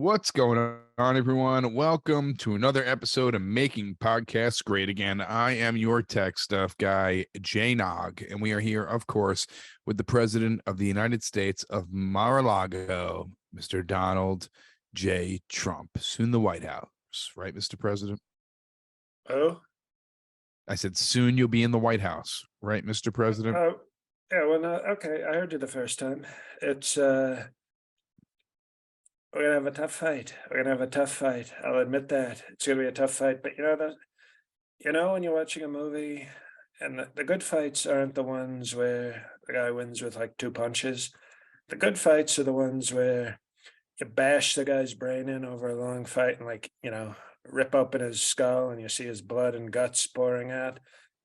What's going on, everyone? Welcome to another episode of Making Podcasts Great Again. I am your tech stuff guy, Jay Nog, and we are here, of course, with the President of the United States of Mar-A-Lago, Mr. Donald J. Trump, soon the White House, right, Mr. President? Oh, I said soon you'll be in the White House, right, Mr. President? oh, yeah. Well, no, okay. I heard you the first time. It's we're gonna have a tough fight. We're gonna have a tough fight. I'll admit that it's gonna be a tough fight. But when you're watching a movie, and the good fights aren't the ones where the guy wins with like two punches. The good fights are the ones where you bash the guy's brain in over a long fight and rip open his skull and you see his blood and guts pouring out.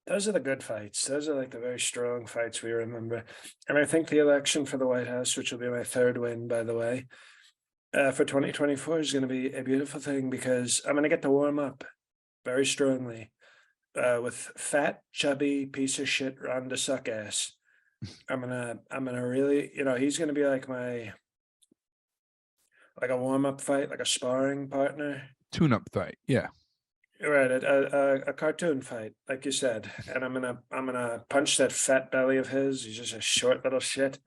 Those are the good fights. Those are like the very strong fights we remember. And I think the election for the White House, which will be my third win, by the way, for 2024 is going to be a beautiful thing because I'm going to get to warm up very strongly with fat, chubby piece of shit Ron DeSuckass. I'm gonna really, he's gonna be like like a warm up fight, like a sparring partner. Tune-up fight, yeah. Right, a cartoon fight, like you said, and I'm gonna punch that fat belly of his. He's just a short little shit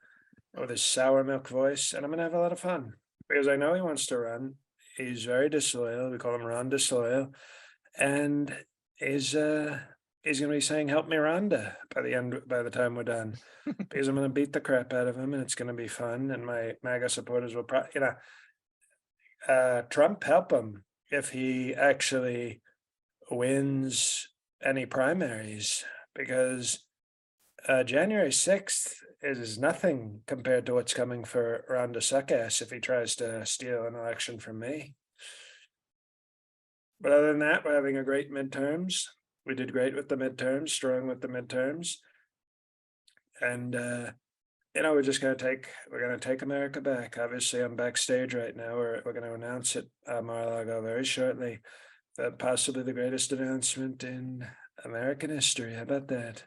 with his sour milk voice, and I'm gonna have a lot of fun because I know he wants to run. He's very disloyal. We call him Ron Disloyal, and he's gonna be saying "Help me, Rhonda" by the time we're done, because I'm gonna beat the crap out of him, and it's gonna be fun. And my MAGA supporters will probably, Trump help him if he actually wins any primaries because January 6th is nothing compared to what's coming for Ron DeSuckass if he tries to steal an election from me. But other than that, we're having a great midterms. We did great with the midterms, strong with the midterms. And we're gonna take America back. Obviously, I'm backstage right now. We're gonna announce it Mar-A-Lago very shortly. Possibly the greatest announcement in American history. How about that?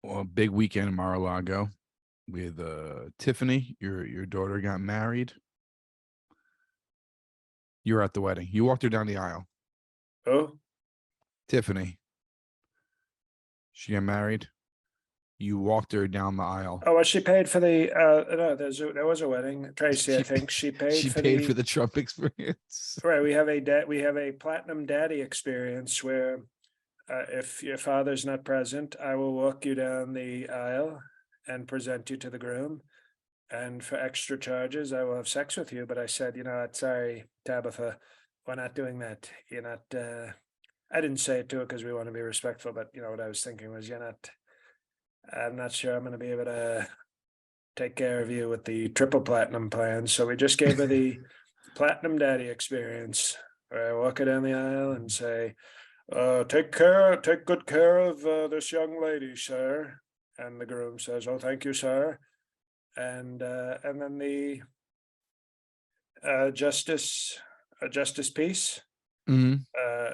Well, big weekend in Mar-A-Lago with Tiffany. Your daughter got married. You were at the wedding. You walked her down the aisle. Oh, Tiffany. She got married. You walked her down the aisle. well, she paid for the. No, there was a wedding. Tracy, I think she paid. She for paid the, for the Trump experience. Right, we have a platinum daddy experience where if your father's not present, I will walk you down the aisle and present you to the groom. And for extra charges, I will have sex with you. But I said, sorry, Tabitha, we're not doing that. You're not. I didn't say it to her because we want to be respectful, but what I was thinking was, I'm not sure I'm going to be able to take care of you with the triple platinum plan. So we just gave her the platinum daddy experience, where I walk her down the aisle and say, take good care of this young lady, sir. And the groom says, "Oh, thank you, sir." And then the Justice Peace.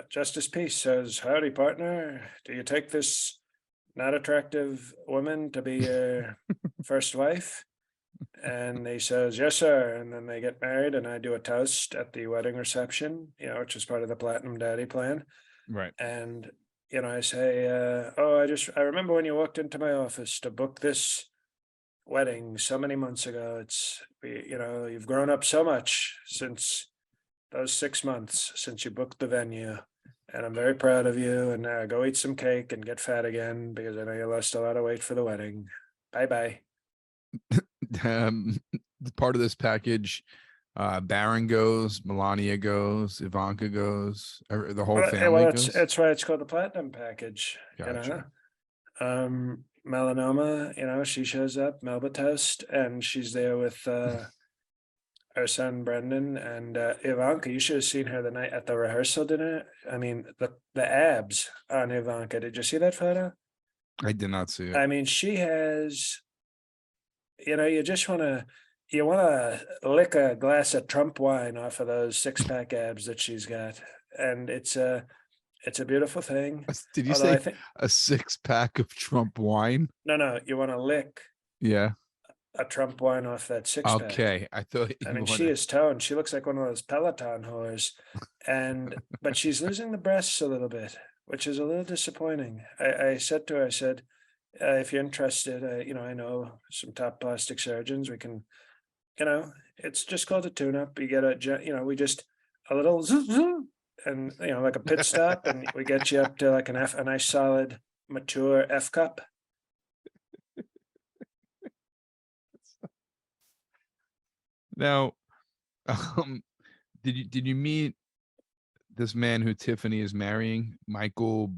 Justice Peace says, "Howdy, partner. Do you take this not attractive woman to be your first wife?" And he says, "Yes, sir." And then they get married, and I do a toast at the wedding reception, which is part of the Platinum Daddy plan. Right. And I say, I remember when you walked into my office to book this wedding so many months ago. You've grown up so much since those 6 months since you booked the venue, and I'm very proud of you. And now go eat some cake and get fat again because I know you lost a lot of weight for the wedding. Bye bye. Part of this package, Barron goes, Melania goes, Ivanka goes, the whole family goes. That's why it's called the platinum package. Gotcha. Melanoma, she shows up, Melba Toast, and she's there with our son Brendan and Ivanka. You should have seen her the night at the rehearsal dinner. I mean, the abs on Ivanka. Did you see that photo? I did not see it. I mean, she has. You want to lick a glass of Trump wine off of those 6-pack abs that she's got, and it's a beautiful thing. Did you say a 6-pack of Trump wine? No, you want to lick. Yeah. a Trump wine off that six pack. Okay, I thought I you mean, she wanted. is toned. She looks like one of those Peloton whores, but she's losing the breasts a little bit, which is a little disappointing. I said to her, I said, if you're interested, I know some top plastic surgeons. We can, it's just called a tune-up. You get we just a little zoom, zoom, and like a pit stop, and we get you up to like a nice solid mature F cup. Now, um, did you meet this man who Tiffany is marrying, Michael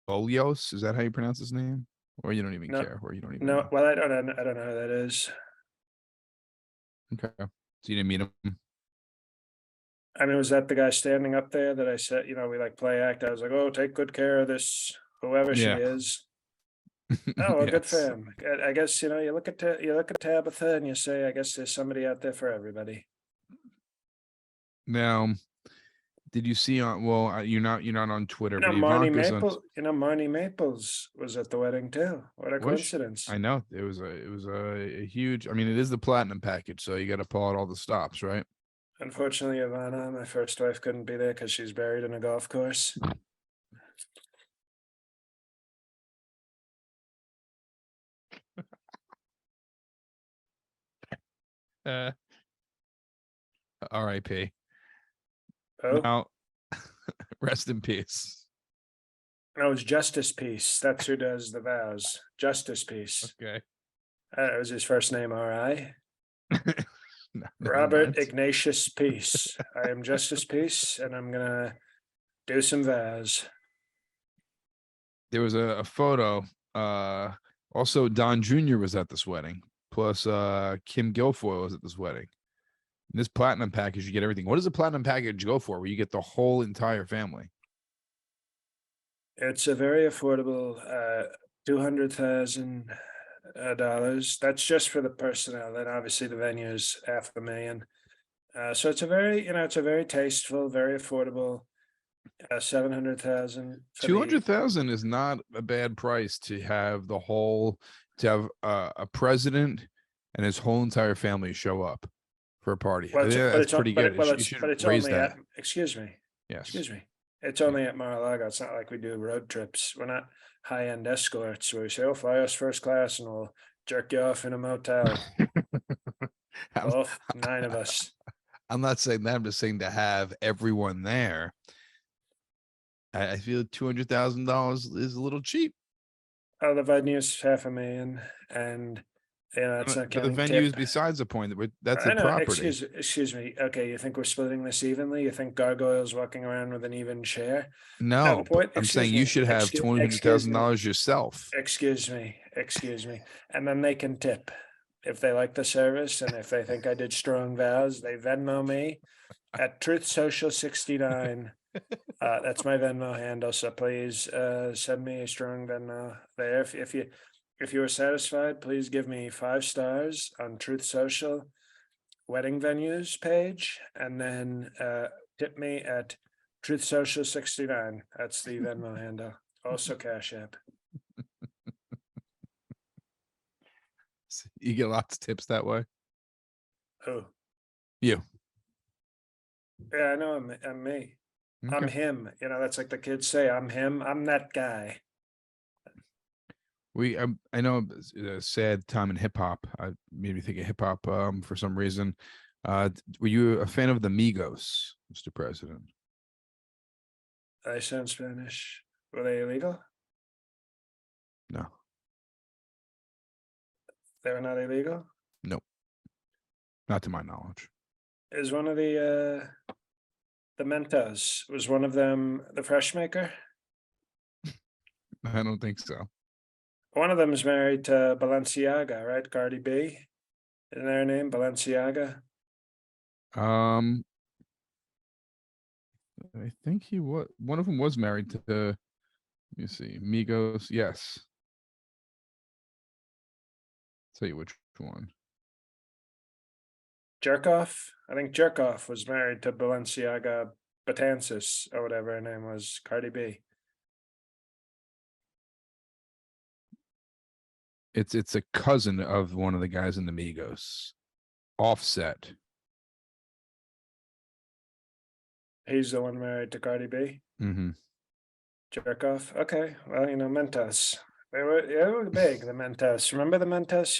Bolios? Is that how you pronounce his name? Or you don't even No, care, or you don't even no. know? Well, I don't know who that is. Okay, so you didn't meet him. I mean, was that the guy standing up there that I said, we like play act? I was like, oh, take good care of this, whoever she Yeah. is. Oh, well, good for Yes. him. I guess, you look at Tabitha and you say, I guess there's somebody out there for everybody. Now, did you see on? Well, you're not on Twitter, but Ivanka's on. Marnie Maples was at the wedding too. What a Which coincidence. I know it was a huge. I mean, it is the platinum package, so you got to pull out all the stops, right? Unfortunately, Ivana, my first wife, couldn't be there because she's buried in a golf course. Uh, R.I.P. Oh, Now, rest in peace. no, it's Justice Peace. That's who does the vows. Justice Peace. Okay. It was his first name, R.I. No, never Robert mind. Ignatius Peace. I am Justice Peace, and I'm gonna do some vows. There was a photo. Also, Don Jr. was at this wedding. Plus, Kim Guilfoyle was at this wedding. In this platinum package, you get everything. What does a platinum package go for? Where you get the whole entire family? It's a very affordable, $200,000. That's just for the personnel. Then obviously the venue is $500,000. So it's a very tasteful, very affordable, 700,000 for Two the. hundred thousand is not a bad price to have to have a president and his whole entire family show up for a party. I Well, think but that's it's pretty good. You should it's raise only that. at. Excuse me. Yes. Excuse me. It's Yeah. only at Mar-A-Lago. It's not like we do road trips. We're not high-end escorts where we say, "Oh, fly us first class and we'll jerk you off in a motel." I'm, All 9 of us. I'm not saying that. I'm just saying to have everyone there. I feel $200,000 is a little cheap. Oh, the venue's 500,000, and it's not But the counting venue is tip. besides the point. That's I a know. property. Excuse me. Okay, you think we're splitting this evenly? You think Gargoyle's walking around with an even share? No, the No, but point. I'm saying Excuse you me. should have Excuse me. $200,000 yourself. Excuse me. Excuse me. And then they can tip if they like the service and if they think I did strong vows. They Venmo me at Truth Social 69. That's my Venmo handle. So please send me a strong Venmo there. If you were satisfied, please give me 5 stars on Truth Social wedding venues page, and then tip me at Truth Social 69. That's the Venmo handle. Also Cash App. You get lots of tips that way. Oh, You. yeah, I know I'm me. I'm Okay. him. That's like the kids say, I'm him. I'm that guy. I know it's a sad time in hip hop. I made me think of hip hop for some reason. Were you a fan of the Migos, Mr. President? I sound Spanish. Were they illegal? No. They were not illegal. Nope. Not to my knowledge. Is one of the Mentos, was one of them the Fresh Maker? I don't think so. One of them is married to Balenciaga, right? Cardi B. Isn't their name Balenciaga? Um, I think one of them was married to let me see, Migos. Yes. Tell you which one. Jerkoff? I think Jerkoff was married to Balenciaga Batansis or whatever her name was, Cardi B. It's a cousin of one of the guys in the Migos. Offset. He's the one married to Cardi B. Mm-hmm. Jerk off. Okay. Well, Mentos. They were big, the Mentos. Remember the Mentos?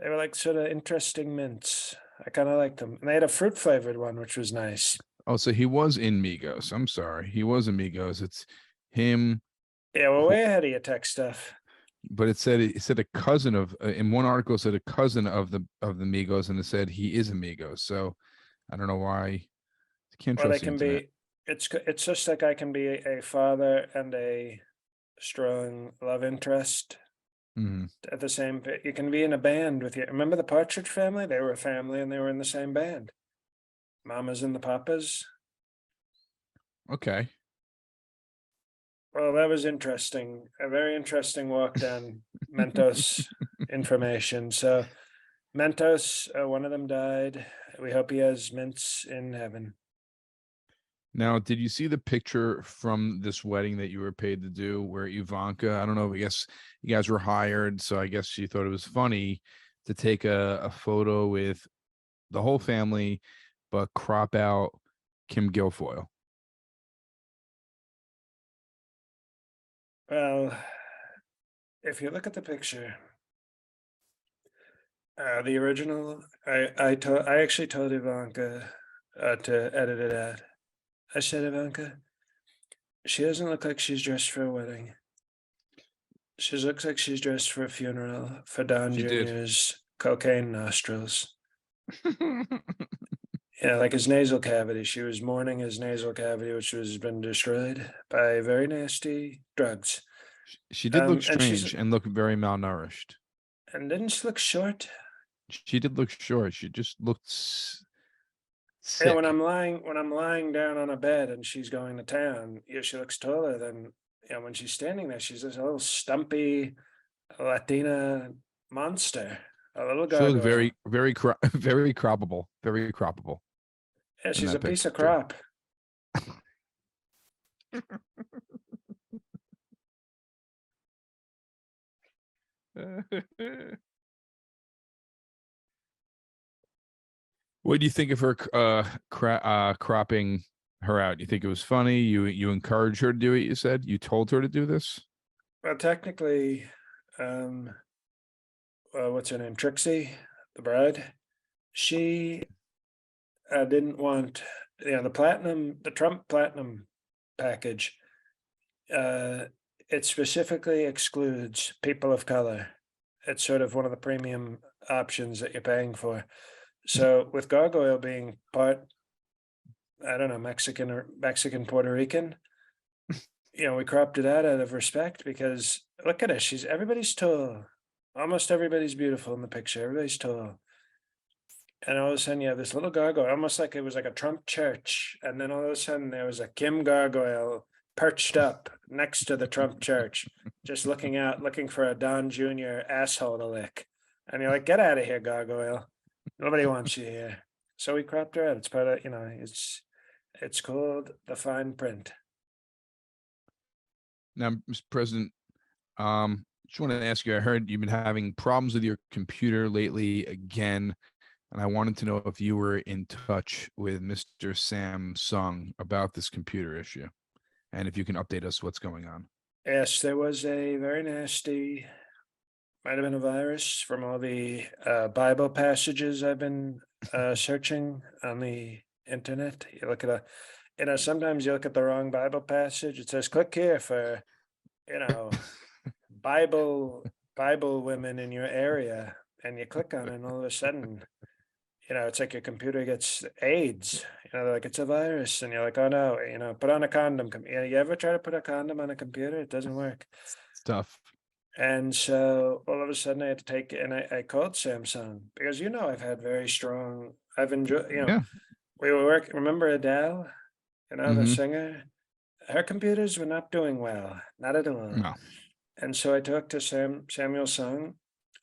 They were like sort of interesting mints. I kind of liked them. And they had a fruit flavored one, which was nice. Oh, so he was in Migos. I'm sorry. He was in Migos. It's him. Yeah, we're who- way ahead of your tech stuff. But it said a cousin of in one article it said a cousin of the Migos, and it said he is a Migos. So I don't know why. You can't Well, they trust the can internet. be. It's just like I can be a father and a strong love interest Mm-hmm. at the same. You can be in a band with you. Remember the Partridge Family? They were a family and they were in the same band. Mamas and the Papas. Okay. Well, that was interesting. A very interesting walk down Mentos information. So Mentos, one of them died. We hope he has mints in heaven. Now, did you see the picture from this wedding that you were paid to do where Ivanka, I don't know, I guess you guys were hired, so I guess she thought it was funny to take a photo with the whole family, but crop out Kim Guilfoyle. Well, if you look at the picture, the original, I actually told Ivanka to edit it out. I said, Ivanka, she doesn't look like she's dressed for a wedding. She looks like she's dressed for a funeral for Don She did. Jr.'s cocaine nostrils. Yeah, like his nasal cavity. She was mourning his nasal cavity, which has been destroyed by very nasty drugs. She did look And she's strange and look very malnourished. and didn't she look short? She did look short. She just looked Yeah, sick. when I'm lying down on a bed and she's going to town, yeah, she looks taller than when she's standing there. She's this little stumpy Latina monster, a little She looked gargoyle. very croppable, very croppable Yeah, in she's a that piece of picture. crop. What do you think of her cropping her out? You think it was funny? You encouraged her to do it, you said? You told her to do this? Well, technically, um, what's her name? Trixie, the bride. She didn't want, the Trump platinum package. Uh, it specifically excludes people of color. It's sort of one of the premium options that you're paying for. So with gargoyle being part, I don't know, Mexican or Mexican Puerto Rican, we cropped it out of respect because look at her. Everybody's tall. Almost everybody's beautiful in the picture. Everybody's tall. And all of a sudden you have this little gargoyle, almost like it was like a Trump church. And then all of a sudden there was a Kim gargoyle perched up next to the Trump church, just looking out, looking for a Don Jr. asshole to lick. And you're like, get out of here, gargoyle. Nobody wants you here. So we cropped her out. It's part of, it's called the fine print. Now, Mr. President, just wanted to ask you, I heard you've been having problems with your computer lately again, and I wanted to know if you were in touch with Mr. Samsung about this computer issue, and if you can update us what's going on. Yes, there was a very nasty, might have been a virus from all the Bible passages I've been searching on the internet. You look at sometimes you look at the wrong Bible passage. It says, click here for, Bible women in your area. And you click on it and all of a sudden, it's like your computer gets AIDS, they're like, it's a virus. And you're like, oh no, put on a condom. You ever try to put a condom on a computer? It doesn't work. It's tough. And so all of a sudden I had to take, and I called Samsung because, I've had very strong, I've enjoyed, Yeah. we were working, remember Adele, the Mm-hmm. singer? Her computers were not doing well, not at all. No. And so I talked to Samuel Sung,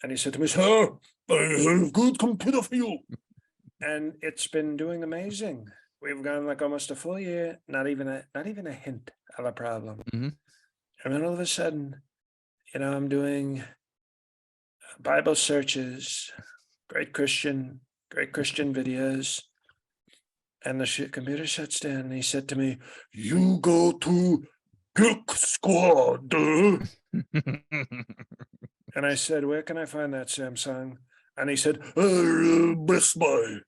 and he said to me, sir, I have a good computer for you. And it's been doing amazing. We've gone like almost a full year, not even a hint of a problem. Mm-hmm. And then all of a sudden, I'm doing Bible searches, great Christian videos. And the computer shuts down, and he said to me, "You go to Geek Squad." And I said, "Where can I find that, Samsung?" And he said, "Best Buy."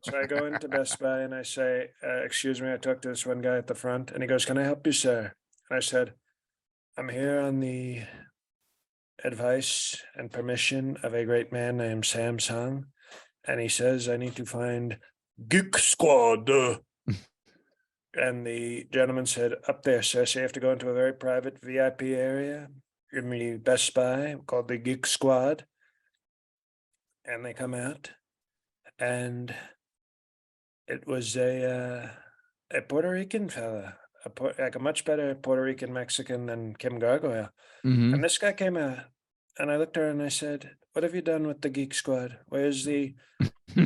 So I go into Best Buy and I say, "Excuse me," I talked to this one guy at the front, and he goes, "Can I help you, sir?" And I said, "I'm here on the advice and permission of a great man named Samsung." And he says, "I need to find Geek Squad." And the gentleman said, "Up there, sir. So you have to go into a very private VIP area in the Best Buy called the Geek Squad." And they come out, and it was a Puerto Rican fella, like a much better Puerto Rican Mexican than Kim Gargoyle. Hmm. And this guy came out, and I looked at her and I said, "What have you done with the Geek Squad? Where's the?"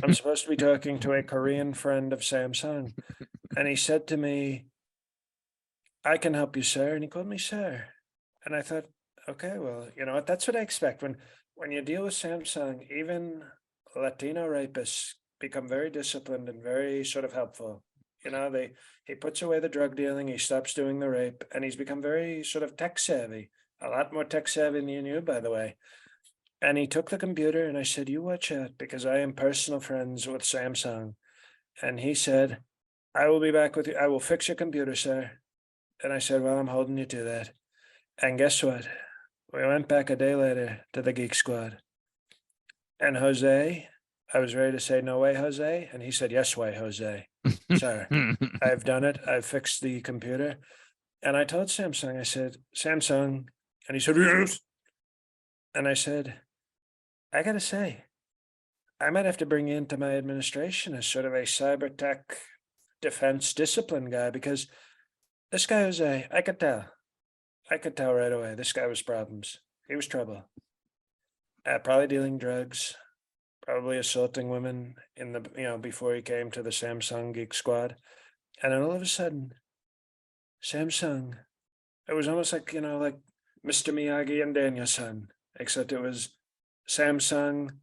I'm supposed to be talking to a Korean friend of Samsung, and he said to me, "I can help you, sir." And he called me sir. And I thought, okay, well, you know what? That's what I expect when you deal with Samsung. Even Latino rapists become very disciplined and very sort of helpful. You know, he puts away the drug dealing, he stops doing the rape, and he's become very sort of tech savvy. A lot more tech savvy than you, by the way. And he took the computer, and I said, "You watch out, because I am personal friends with Samsung." And he said, "I will be back with you. I will fix your computer, sir." And I said, "Well, I'm holding you to that." And guess what? We went back a day later to the Geek Squad. And Jose, I was ready to say, "No way, Jose." And he said, "Yes way, Jose. Sir, I've done it. I've fixed the computer." And I told Samsung, I said, "Samsung." And he said, "Yes." And I said, "I got to say, I might have to bring you into my administration as sort of a cyber tech defense discipline guy, because this guy Jose, I could tell. I could tell right away this guy was problems. He was trouble. Probably dealing drugs, probably assaulting women in the before he came to the Samsung Geek Squad. And then all of a sudden, Samsung. It was almost like like Mr. Miyagi and Danielson, except it was Samsung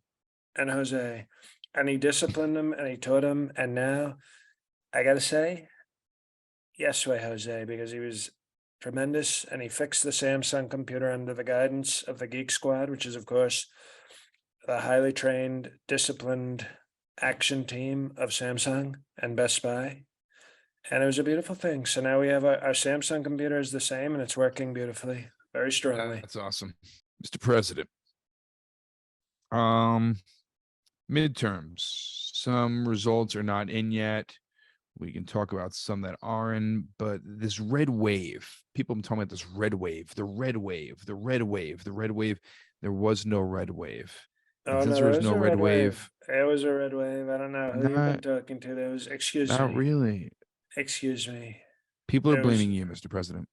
and Jose. And he disciplined him and he taught him. And now I gotta say, yes way Jose, because he was tremendous, and he fixed the Samsung computer under the guidance of the Geek Squad, which is, of course, the highly trained, disciplined action team of Samsung and Best Buy. And it was a beautiful thing. So now we have our Samsung computer is the same, and it's working beautifully, very strongly. That's awesome. Mr. President. Um, Midterms. Some results are not in yet. We can talk about some that are in, but this red wave, people have been talking about this red wave, the red wave, the red wave, the red wave. There was no red wave. And Oh since no, there there was was no a red red wave. wave, It was a red wave. I don't know who you've been not talking to. There was, excuse not me, really. excuse me. People are There was, blaming you, Mr. President.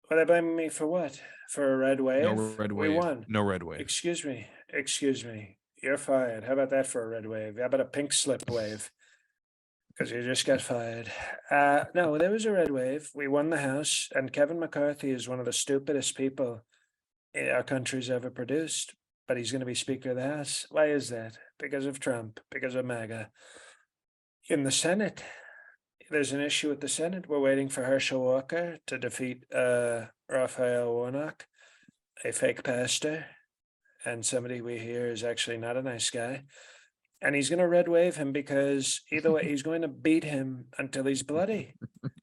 well, they blaming me for what? For a red No wave? red We wave. won. No red wave. Excuse me, excuse me. You're fired. How about that for a red wave? How about a pink slip wave? Because you just got fired. No, there was a red wave. We won the House, and Kevin McCarthy is one of the stupidest people our country's ever produced. But he's going to be Speaker of the House. Why is that? Because of Trump, because of MAGA. In the Senate, there's an issue with the Senate. We're waiting for Herschel Walker to defeat Raphael Warnock, a fake pastor, and somebody we hear is actually not a nice guy. And he's going to red wave him, because either way, he's going to beat him until he's bloody.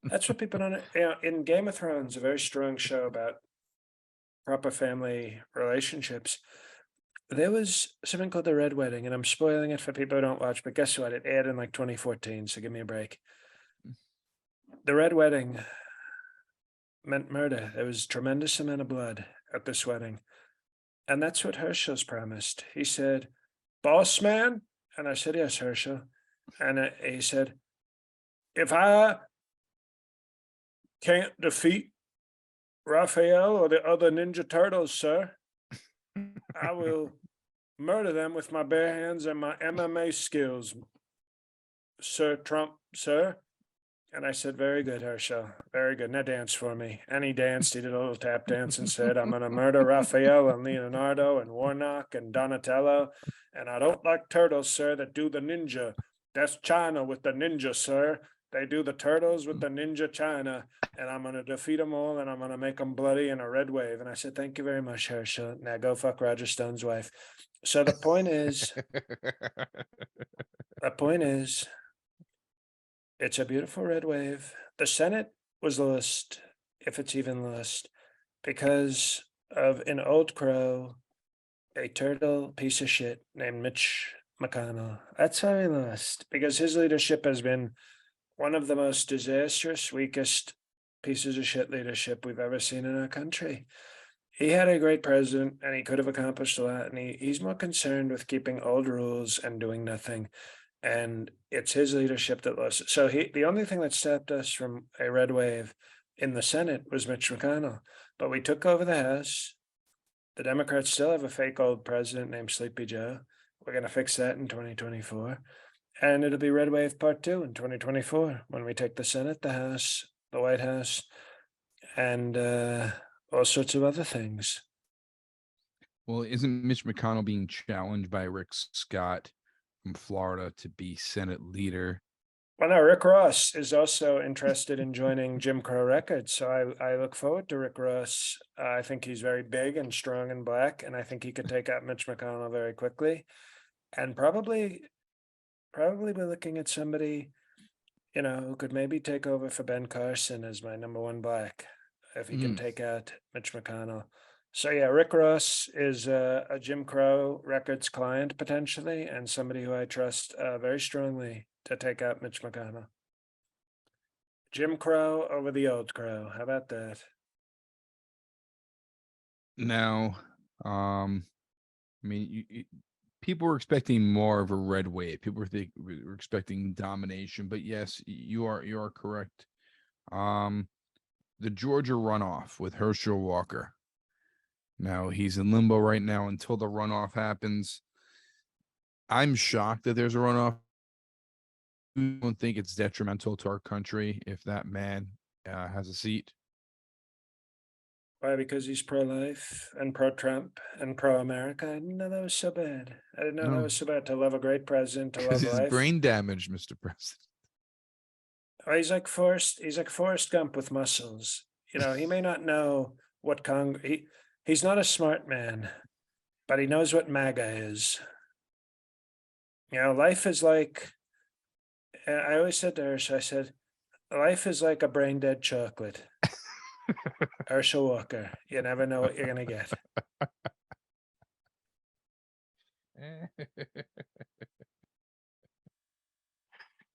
That's what people don't. In Game of Thrones, a very strong show about proper family relationships, there was something called the Red Wedding, and I'm spoiling it for people who don't watch. But guess what? It aired in like 2014, so give me a break. The Red Wedding meant murder. There was tremendous amount of blood at this wedding, and that's what Herschel's promised. He said, "Boss man," and I said, "Yes, Herschel," and he said, "If I can't defeat Raphael or the other Ninja Turtles, sir, I will murder them with my bare hands and my MMA skills, Sir Trump, sir." And I said, very good, Herschel. Very good. Now dance for me. And he danced. He did a little tap dance and said, I'm going to murder Raphael and Leonardo and Warnock and Donatello. And I don't like turtles, sir, that do the ninja. That's China with the ninja, sir. They do the turtles with the ninja China. And I'm going to defeat them all and I'm going to make them bloody in a red wave. And I said, thank you very much, Herschel. Now go fuck Roger Stone's wife. So the point is, it's a beautiful red wave. The Senate was lost, if it's even lost, because of an old crow, a turtle piece of shit named Mitch McConnell. That's how he lost, because his leadership has been one of the most disastrous, weakest pieces of shit leadership we've ever seen in our country. He had a great president and he could have accomplished a lot, and he's more concerned with keeping old rules and doing nothing. And it's his leadership that lost it. So the only thing that stopped us from a red wave in the Senate was Mitch McConnell. But we took over the House. The Democrats still have a fake old president named Sleepy Joe. We're going to fix that in 2024. And it'll be red wave part 2 in 2024 when we take the Senate, the House, the White House, and all sorts of other things. Well, isn't Mitch McConnell being challenged by Rick Scott from Florida to be Senate leader? Well, no, Rick Ross is also interested in joining Jim Crow Records. So I look forward to Rick Ross. I think he's very big and strong and black, and I think he could take out Mitch McConnell very quickly. And probably we're looking at somebody, who could maybe take over for Ben Carson as my number 1 black, if he can take out Mitch McConnell. So yeah, Rick Ross is a Jim Crow Records client potentially, and somebody who I trust very strongly to take out Mitch McConnell. Jim Crow over the old Crow. How about that? Now, people were expecting more of a red wave. People were expecting domination, but yes, you are correct. The Georgia runoff with Herschel Walker. Now he's in limbo right now until the runoff happens. I'm shocked that there's a runoff. I don't think it's detrimental to our country if that man has a seat. Why? Because he's pro-life and pro-Trump and pro-America. I didn't know that was so bad. I didn't know that was so bad, to love a great president, to love Because he's life. brain damaged, Mr. President. Oh, he's like Forrest Gump with muscles. He may not know what he's not a smart man, but he knows what MAGA is. Life is like, I always said to Herschel, I said, life is like a brain dead chocolate. Herschel Walker, you never know what you're going to get.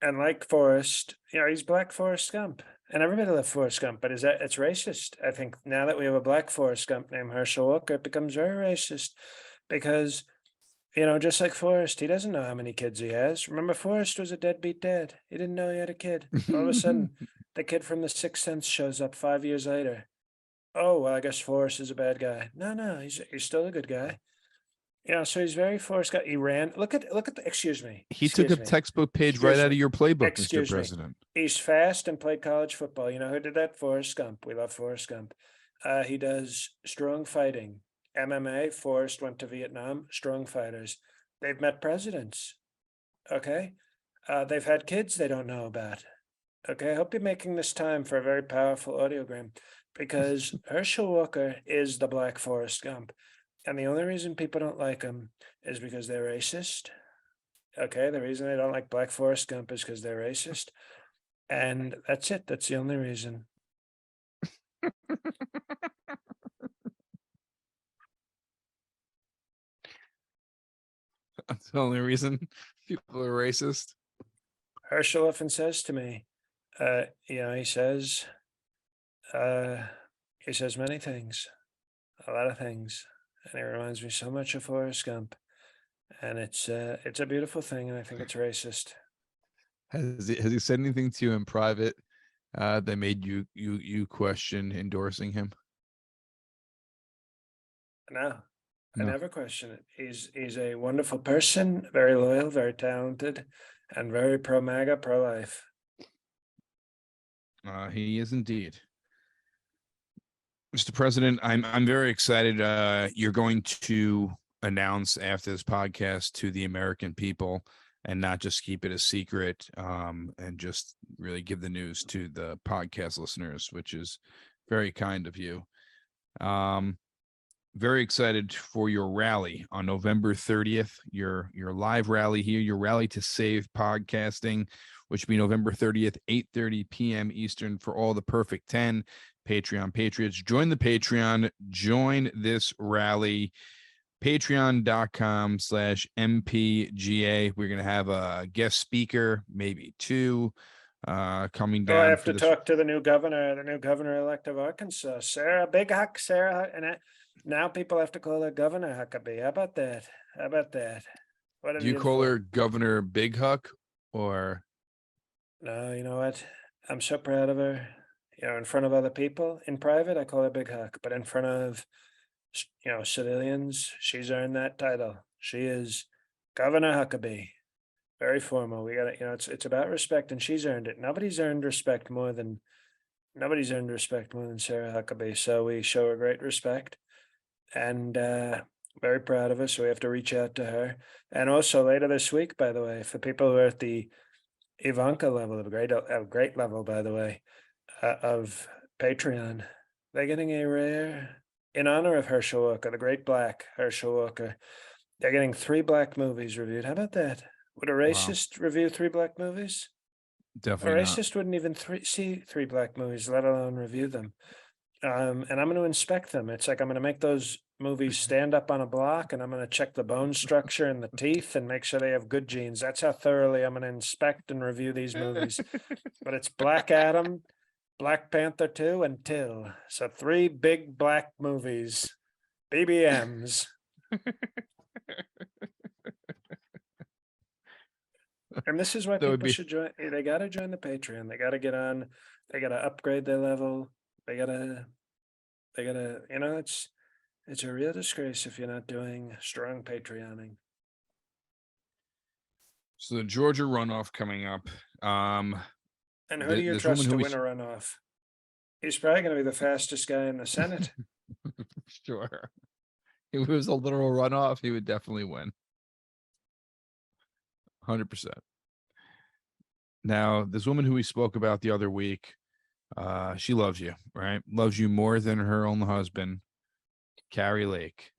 And like Forrest, he's Black Forrest Gump. And everybody loved Forrest Gump, but it's racist. I think now that we have a Black Forrest Gump named Herschel Walker, it becomes very racist because, just like Forrest, he doesn't know how many kids he has. Remember, Forrest was a deadbeat dad. He didn't know he had a kid. All of a sudden, the kid from The Sixth Sense shows up 5 years later. Oh, well, I guess Forrest is a bad guy. No, he's still a good guy. So he's very Forrest Gump. He ran. Look at the. Excuse me. He took a textbook page right out of your playbook, Mr. President. He's fast and played college football. You know who did that? Forrest Gump. We love Forrest Gump. He does strong fighting, MMA. Forrest went to Vietnam. Strong fighters. They've met presidents. Okay. They've had kids they don't know about. Okay. I hope you're making this time for a very powerful audiogram, because Herschel Walker is the Black Forrest Gump. And the only reason people don't like him is because they're racist. Okay, the reason they don't like Black Forrest Gump is because they're racist. And that's it. That's the only reason. That's the only reason people are racist. Herschel often says to me, he says many things, a lot of things. And it reminds me so much of Forrest Gump. And it's a beautiful thing, and I think it's racist. Has he said anything to you in private that made you question endorsing him? No, I never question it. He's a wonderful person, very loyal, very talented, and very pro-MAGA, pro-life. He is indeed. Mr. President, I'm very excited. You're going to announce after this podcast to the American people and not just keep it a secret, and just really give the news to the podcast listeners, which is very kind of you. Um, very excited for your rally on November 30th, your live rally here, your rally to save podcasting, which will be November 30th, 8:30 p.m. Eastern for all the perfect 10 Patreon patriots. Join the Patreon, join this rally, patreon.com/mpga. We're going to have a guest speaker, maybe two, coming Oh, I down have for to this. talk to the new governor-elect of Arkansas, Sarah Big Huck, Sarah, and now people have to call her Governor Huckabee. How about that? How about that? What Do you call her Governor Big Huck or? No, you know what? I'm so proud of her. You know, in front of other people, in private, I call her Big Huck, but in front of civilians, she's earned that title. She is Governor Huckabee. Very formal. We got it. You know, it's about respect, and she's earned it. Nobody's earned respect more than Sarah Huckabee. So we show her great respect, and very proud of her. So we have to reach out to her, and also later this week, by the way, for people who are at the Ivanka level, a great level, by the way, of Patreon, they're getting a rare, in honor of Herschel Walker, the great black Herschel Walker. They're getting 3 black movies reviewed. How about that? Would a Wow, racist review 3 black movies? A definitely not. racist wouldn't even see 3 black movies, let alone review them. And I'm going to inspect them. It's like I'm going to make those movies stand up on a block, and I'm going to check the bone structure and the teeth and make sure they have good genes. That's how thoroughly I'm going to inspect and review these movies. But it's Black Adam, Black Panther 2, and Till. So 3 big black movies, BBMs. And this is why That would people be should join. They got to join the Patreon. They got to get on. They got to upgrade their level. They got to, you know, it's a real disgrace if you're not doing strong Patreoning. so the Georgia runoff coming up. And who do you this woman trust who to we win a runoff? He's probably going to be the fastest guy in the Senate. sure, if it was a literal runoff, he would definitely win. 100%. Now, this woman who we spoke about the other week, she loves you, right? Loves you more than her own husband. Carrie Lake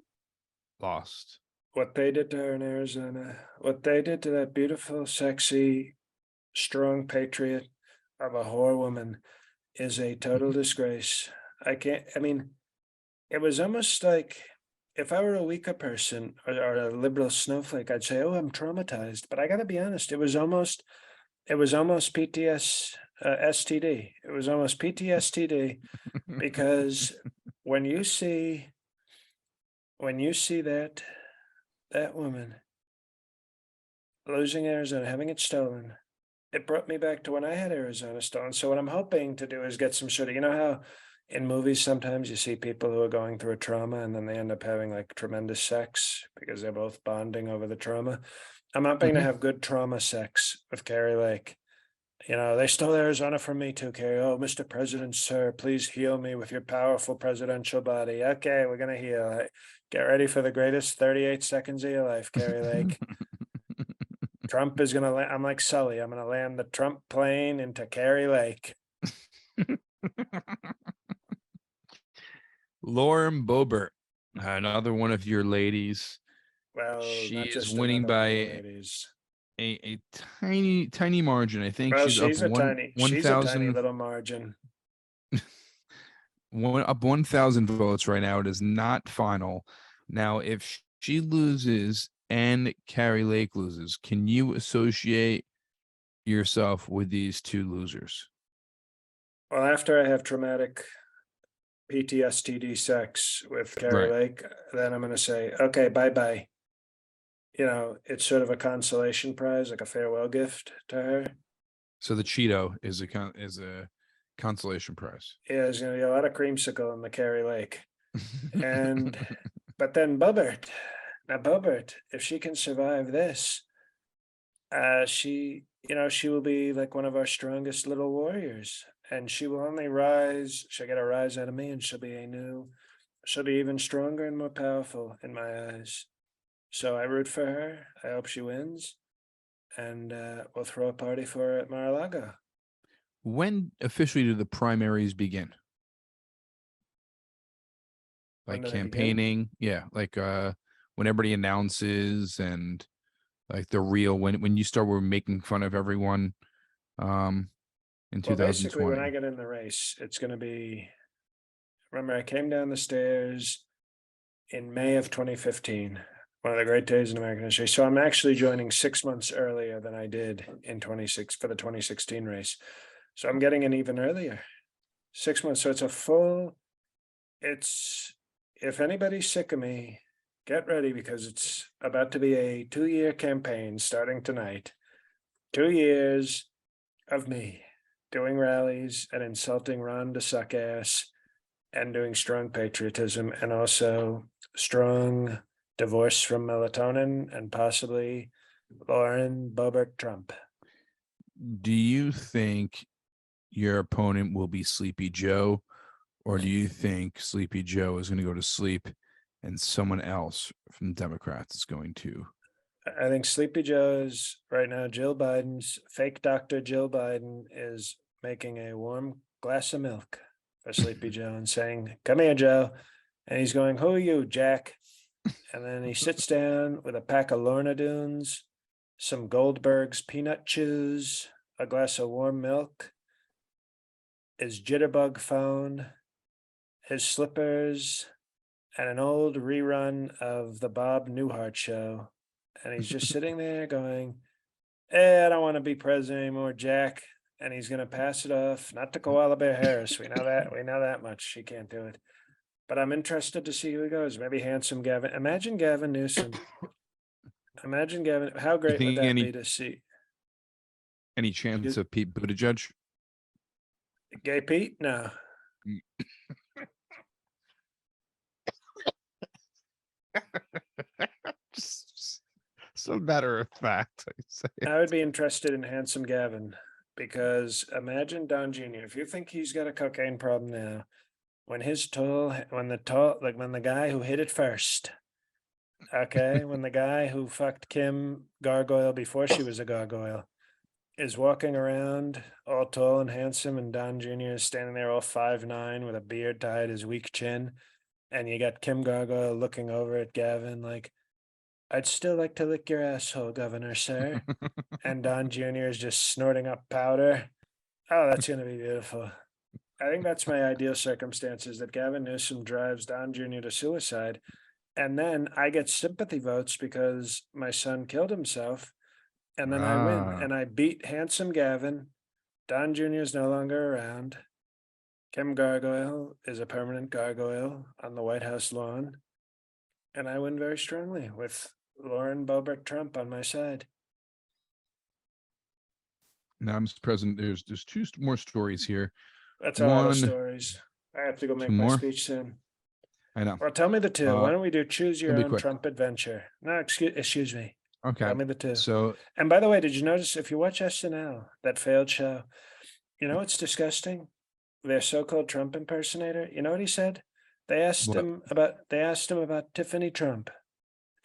lost. What they did to her in Arizona, what they did to that beautiful, sexy, strong patriot of a whore woman is a total disgrace. I mean, it was almost like if I were a weaker person or a liberal snowflake, I'd say, oh, I'm traumatized. But I got to be honest, it was almost PTS, STD. It was almost PTSD because when you see that woman losing Arizona, having it stolen, it brought me back to when I had Arizona stolen. So what I'm hoping to do is get some sort of, you know how in movies sometimes you see people who are going through a trauma and then they end up having like tremendous sex because they're both bonding over the trauma. I'm hoping to have good trauma sex with Carrie Lake. You know, they stole Arizona from me too, Carrie. Oh, Mr. President, sir, please heal me with your powerful presidential body. Okay, we're gonna heal. Get ready for the greatest 38 seconds of your life, Carrie Lake. Trump is gonna land. I'm like Sully. I'm gonna land the Trump plane into Carrie Lake. Lauren Boebert, another one of your ladies. Well, She not is just winning another one of by the ladies. a tiny margin. I think Well, she's up she's a tiny 1,000 little margin. up 1,000 votes right now. It is not final. Now, if she loses and Carrie Lake loses, can you associate yourself with these two losers? Well, after I have traumatic PTSD sex with Carrie Right. Lake, then I'm gonna say, okay, bye bye. You know, it's sort of a consolation prize, like a farewell gift to her. So the Cheeto is a consolation prize. Yeah, there's gonna be a lot of creamsicle in the Carrie Lake. And but then Bobert, if she can survive this, she will be like one of our strongest little warriors. and she will only rise. She'll get a rise out of me, and she'll be even stronger and more powerful in my eyes. So I root for her. I hope she wins, and we'll throw a party for her at Mar-A-Lago. When officially do the primaries begin? When Like do they begin? campaigning? Yeah, like when everybody announces and like the real when you start we're making fun of everyone in Well, basically, when I 2020. get in the race, it's going to be. Remember, I came down the stairs in May of 2015, one of the great days in American history. So I'm actually joining 6 months earlier than I did in 26 for the 2016 race. So I'm getting in even earlier, 6 months. So it's, if anybody's sick of me, get ready because it's about to be a 2-year campaign starting tonight. 2 years of me doing rallies and insulting Ron to suck ass and doing strong patriotism and also strong divorce from melatonin and possibly Lauren Boebert Trump. Do you think your opponent will be Sleepy Joe, or do you think Sleepy Joe is going to go to sleep and someone else from Democrats is going to? I think Sleepy Joe's right now, Jill Biden's fake doctor Jill Biden is making a warm glass of milk for Sleepy Joe and saying, "Come here, Joe." And he's going, "Who are you, Jack?" And then he sits down with a pack of Lorna Doones, some Goldberg's peanut chews, a glass of warm milk, his jitterbug phone, his slippers, and an old rerun of the Bob Newhart show. And he's just sitting there going, I don't want to be president anymore, Jack. And he's going to pass it off, not to Koala Bear Harris. We know that. We know that much. She can't do it. But I'm interested to see who goes. Maybe handsome Gavin. Imagine Gavin Newsom. Imagine Gavin. How You great would think that be to see? any chance of Pete Buttigieg? Gay Pete? No. Just so matter of fact, I say it. I would be interested in handsome Gavin because imagine Don Jr. If you think he's got a cocaine problem now, when the guy who hit it first, okay, when the guy who fucked Kim Gargoyle before she was a gargoyle is walking around all tall and handsome, and Don Jr. is standing there all 5'9" with a beard tied his weak chin, and you got Kim Gargoyle looking over at Gavin like, "I'd still like to lick your asshole, Governor, sir." And Don Jr. is just snorting up powder. Oh, that's going to be beautiful. I think that's my ideal circumstances that Gavin Newsom drives Don Jr. to suicide. And then I get sympathy votes because my son killed himself. And then I win and I beat handsome Gavin. Don Jr. is no longer around. Kim Gargoyle is a permanent gargoyle on the White House lawn. And I win very strongly with Lauren Boebert Trump on my side. Now, Mr. President, there's two more stories here. That's a lot of stories. I have to go make my more? speech soon. I know. Well, tell me the two. Why don't we do choose your be own quick. Trump adventure? No, excuse me. Okay. Tell me the two. So, And by the way, did you notice if you watch SNL, that failed show, you know what's disgusting? Their so-called Trump impersonator, you know what he said? They asked What? him about Tiffany Trump.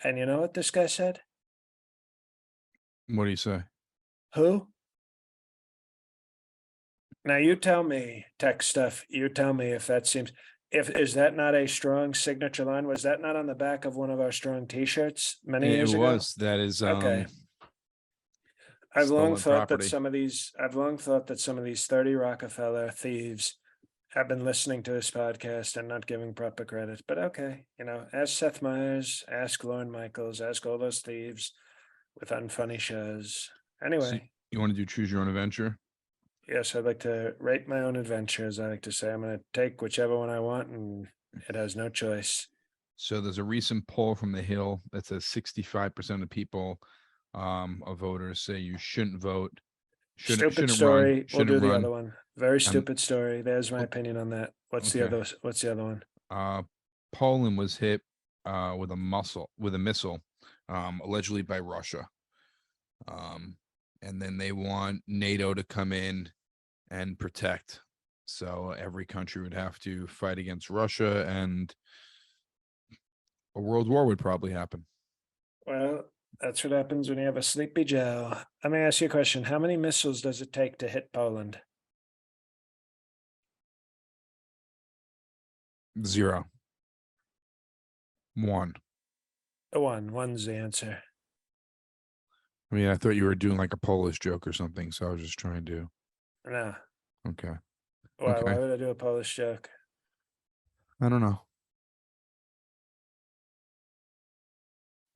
And you know what this guy said? What do you say? Who? Now you tell me, tech stuff, you tell me if that seems, is that not a strong signature line? Was that not on the back of one of our strong t-shirts many years ago? It was. That is Okay. I've long thought that property. some of these 30 Rockefeller thieves have been listening to this podcast and not giving proper credit. But okay, ask Seth Meyers, ask Lorne Michaels, ask all those thieves with unfunny shows. Anyway. So you want to do choose your own adventure? Yes, I'd like to rate my own adventures. I like to say I'm going to take whichever one I want, and it has no choice. So there's a recent poll from The Hill that says 65% of people, of voters, say you shouldn't vote. Stupid story. We'll do the run. other one. Very stupid story. There's my opinion on that. What's the other one? Poland was hit with a missile, allegedly by Russia. And then they want NATO to come in and protect So every country would have to fight against Russia, and a world war would probably happen. Well, that's what happens when you have a sleepy Joe. Let me ask you a question. How many missiles does it take to hit Poland? 0. 1. One. One's the answer. I mean, I thought you were doing like a Polish joke or something, so I was just trying to. No. Okay. Why Okay. would I do a Polish joke? I don't know.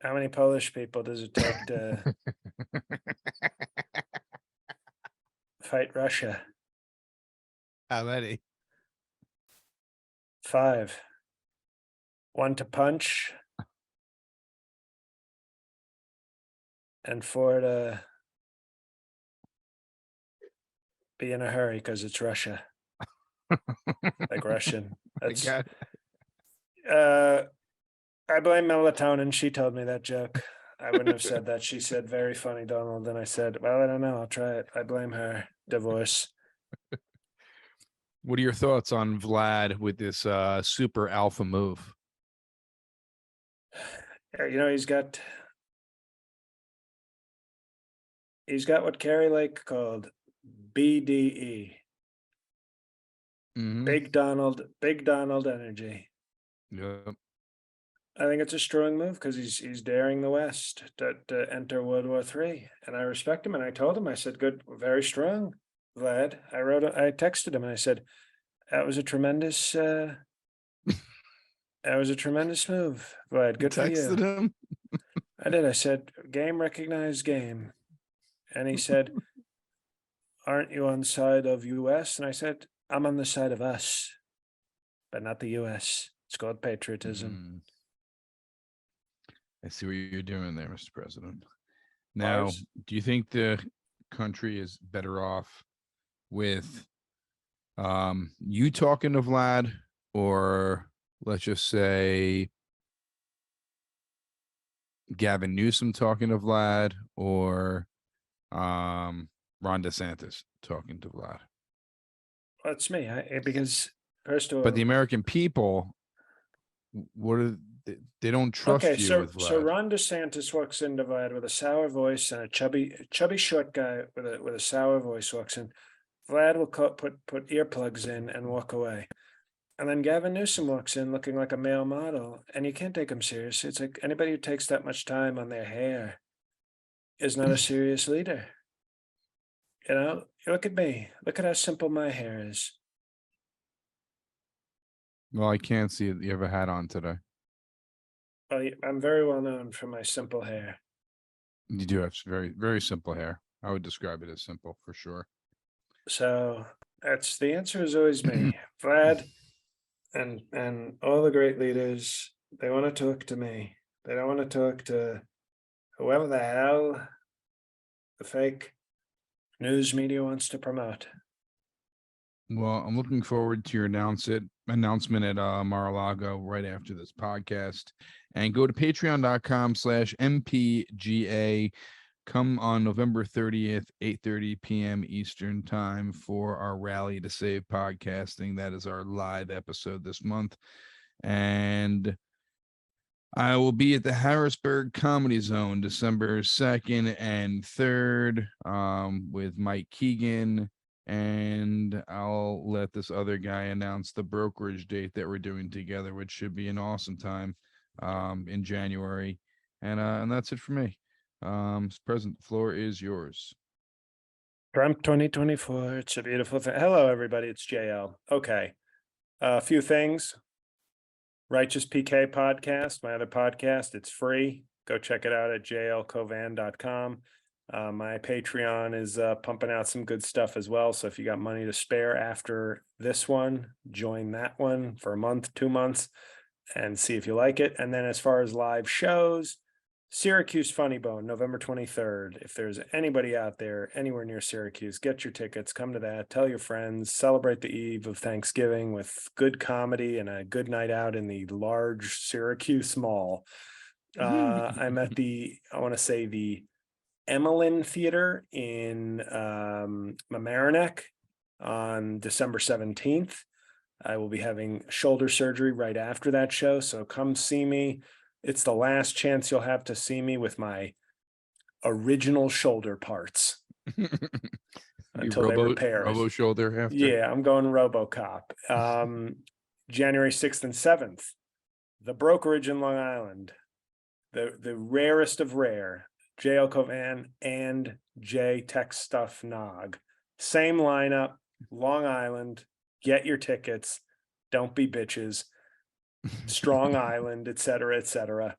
How many Polish people does it take to fight Russia? How many? 5. 1 to punch and 4 to be in a hurry because it's Russia, like Russian. I That's got I blame melatonin. She told me that joke. I wouldn't have said that. She said, "Very funny, Donald." And I said, "Well, I don't know. I'll try it." I blame her. Divorce. What are your thoughts on Vlad with this super alpha move? You know, he's got what Carrie Lake called BDE. Mm-hmm. Big Donald energy. Yep. I think it's a strong move because he's daring the West to enter World War III, and I respect him. And I told him, I said, "Good, very strong, Vlad." I texted him, and I said, "That was a tremendous, that was a tremendous move, Vlad. You Good for texted you." him? I did. I said, "Game recognized game," and he said, "Aren't you on the side of U.S.?" And I said, "I'm on the side of us, but not the U.S. It's called patriotism." Mm, I see what you're doing there, Mr. President. Now, Mars. do you think the country is better off with you talking to Vlad, or let's just say Gavin Newsom talking to Vlad, or Ron DeSantis talking to Vlad? That's me. Because first of But the all, American people, what are they don't okay, trust you so with Vlad. Ron DeSantis walks in Vlad with a sour voice, and a chubby short guy with a sour voice walks in. Vlad will put earplugs in and walk away. And then Gavin Newsom walks in looking like a male model, and you can't take him seriously. It's like anybody who takes that much time on their hair is not a serious leader. You know, look at me. Look at how simple my hair is. Well, I can't see it. You have a hat on today. I'm very well known for my simple hair. You do have very, very simple hair. I would describe it as simple for sure. So that's the answer is always me. Vlad and all the great leaders, they want to talk to me. They don't want to talk to whoever the hell the fake news media wants to promote. Well, I'm looking forward to your announcement at Mar-A-Lago right after this podcast. And go to patreon.com/MPGA. Come on November 30th, 8:30 p.m. Eastern time for our Rally to Save podcasting. That is our live episode this month. And I will be at the Harrisburg Comedy Zone December 2nd and 3rd with Mike Keegan. And I'll let this other guy announce the brokerage date that we're doing together, which should be an awesome time in January. And that's it for me. President, the floor is yours. Trump 2024. It's a beautiful thing. Hello, everybody. It's JL. Okay. A few things. Righteous PK podcast, my other podcast. It's free. Go check it out at jlcovan.com. My Patreon is pumping out some good stuff as well. So if you got money to spare after this one, join that one for a month, 2 months, and see if you like it. And then as far as live shows, Syracuse Funny Bone, November 23rd. If there's anybody out there anywhere near Syracuse, get your tickets, come to that, tell your friends, celebrate the eve of Thanksgiving with good comedy and a good night out in the large Syracuse Mall. I'm at the Emmeline Theater in Mamaroneck on December 17th. I will be having shoulder surgery right after that show, so come see me. It's the last chance you'll have to see me with my original shoulder parts until they repair Robo it. shoulder after. Yeah, I'm going RoboCop. January 6th and 7th, the brokerage in Long Island, the rarest of rare, J. Covan and J. Tech Stuff Nog. Same lineup, Long Island. Get your tickets. Don't be bitches. Strong Island, et cetera, et cetera.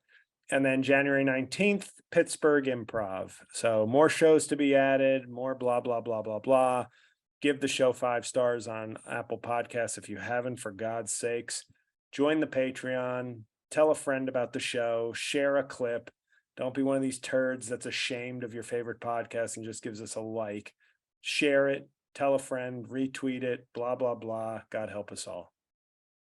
And then January 19th, Pittsburgh Improv. So more shows to be added, more blah, blah, blah, blah, blah. Give the show 5 stars on Apple Podcasts if you haven't, for God's sakes. Join the Patreon. Tell a friend about the show. Share a clip. Don't be one of these turds that's ashamed of your favorite podcast and just gives us a like. Share it. Tell a friend. Retweet it. Blah, blah, blah. God help us all.